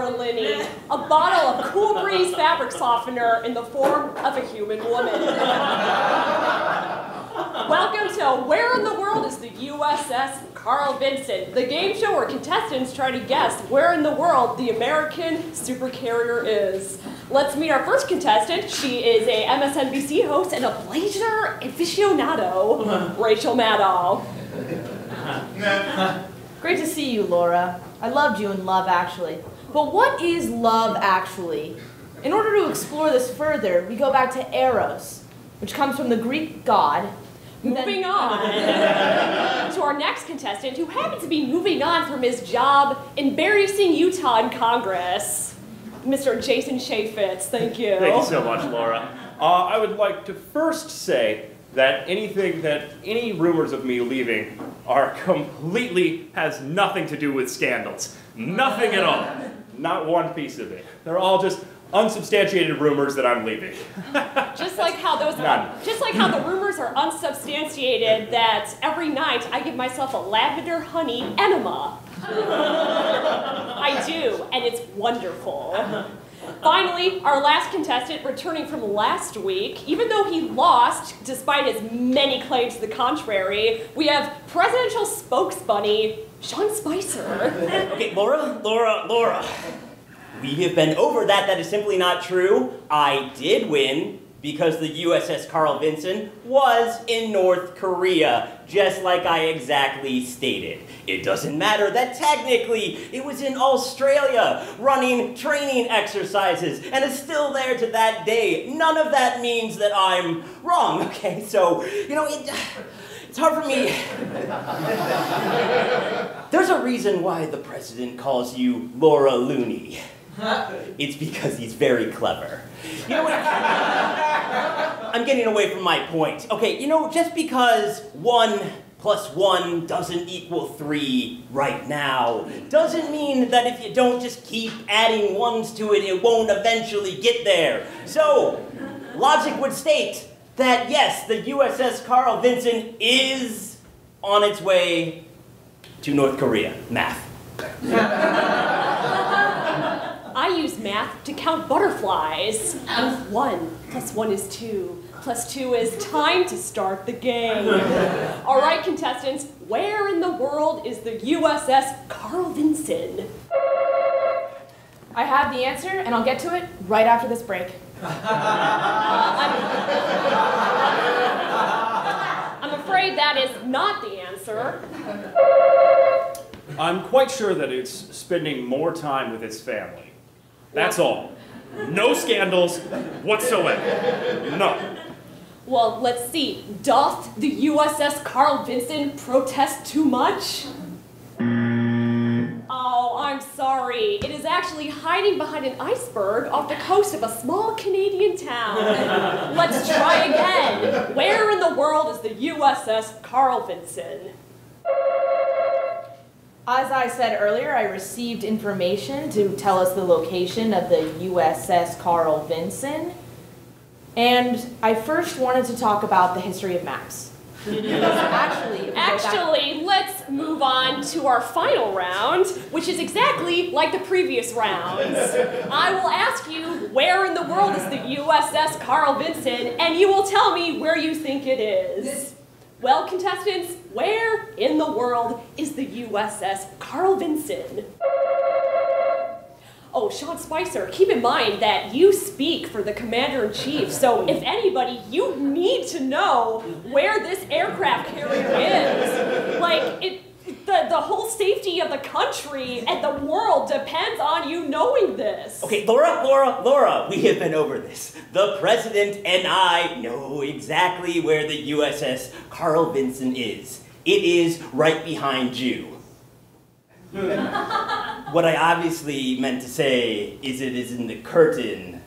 Linny, a bottle of Cool Breeze fabric softener in the form of a human woman. Welcome to Where in the World is the USS Carl Vinson, the game show where contestants try to guess where in the world the American supercarrier is. Let's meet our first contestant. She is a MSNBC host and a Blazer aficionado, Rachel Maddow. Great to see you, Laura. I loved you in Love Actually. But what is Love Actually? In order to explore this further, we go back to Eros, which comes from the Greek god. Moving on to our next contestant, who happens to be moving on from his job embarrassing Utah in Congress, Mr. Jason Chaffetz. Thank you. Thank you so much, Laura. I would like to first say that any rumors of me leaving has nothing to do with scandals. Nothing at all. Not one piece of it. They're all just unsubstantiated rumors that I'm leaving. Just like how the rumors are unsubstantiated that every night I give myself a lavender honey enema. I do, and it's wonderful. Finally, our last contestant, returning from last week, even though he lost, despite his many claims to the contrary, we have presidential spokesbunny, Sean Spicer. Okay, Laura. We have been over that. That is simply not true. I did win because the USS Carl Vinson was in North Korea, just like I exactly stated. It doesn't matter that technically it was in Australia running training exercises and is still there to that day. None of that means that I'm wrong, okay? So, it's hard for me. There's a reason why the president calls you Laura Looney. It's because he's very clever. You know what? I'm getting away from my point. Okay, just because 1 + 1 doesn't equal 3 right now doesn't mean that if you don't just keep adding ones to it, it won't eventually get there. So, logic would state that yes, the USS Carl Vinson is on its way to North Korea. Math. I use math to count butterflies. 1 + 1 is 2. + 2 is time to start the game. All right, contestants, where in the world is the USS Carl Vinson? I have the answer, and I'll get to it right after this break. I'm afraid that is not the answer. I'm quite sure that it's spending more time with its family. That's all. No scandals whatsoever. None. Well, let's see. Doth the USS Carl Vinson protest too much? Oh, I'm sorry. It is actually hiding behind an iceberg off the coast of a small Canadian town. Let's try again. Where in the world is the USS Carl Vinson? As I said earlier, I received information to tell us the location of the USS Carl Vinson. And I first wanted to talk about the history of maps. Actually, let's move on to our final round, which is exactly like the previous rounds. I will ask you, where in the world is the USS Carl Vinson, and you will tell me where you think it is. Well, contestants, where in the world is the USS Carl Vinson? Oh, Sean Spicer, keep in mind that you speak for the Commander-in-Chief, so if anybody, you need to know where this aircraft carrier is. The whole safety of the country and the world depends on you knowing this. Okay, Laura, we have been over this. The president and I know exactly where the USS Carl Vinson is. It is right behind you. What I obviously meant to say is it is in the curtain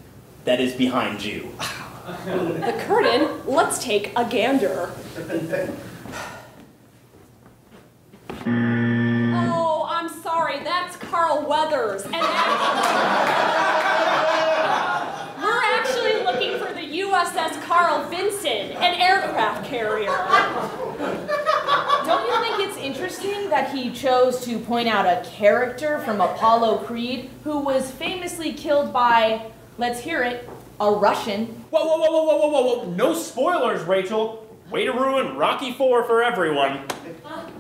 that is behind you. The curtain? Let's take a gander. Oh, I'm sorry, that's Carl Weathers. And we're actually looking for the USS Carl Vinson, an aircraft carrier. Don't you think it's interesting interesting that he chose to point out a character from Apollo Creed who was famously killed by, let's hear it, a Russian. Whoa, whoa, whoa, whoa, whoa, whoa, whoa, whoa. No spoilers, Rachel. Way to ruin Rocky IV for everyone.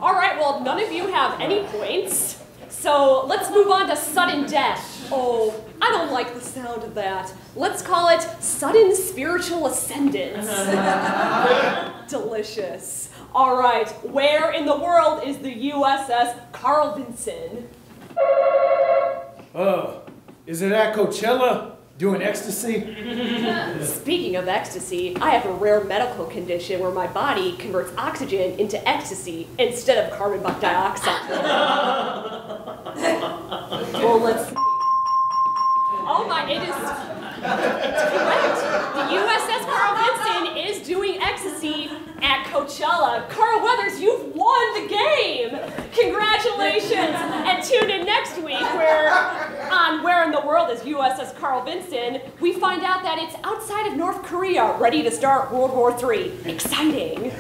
All right, well, none of you have any points. So let's move on to sudden death. Oh, I don't like the sound of that. Let's call it sudden spiritual ascendance. Delicious. All right, where in the world is the USS Carl Vinson? Is it at Coachella doing ecstasy? Speaking of ecstasy, I have a rare medical condition where my body converts oxygen into ecstasy instead of carbon dioxide. Well, let's see. Oh my, it is correct. The USS Carl Vinson is doing ecstasy at Coachella. Carl Weathers, you've won the game. Congratulations. And tune in next week where in the world is USS Carl Vinson, we find out that it's outside of North Korea, ready to start World War III. Exciting.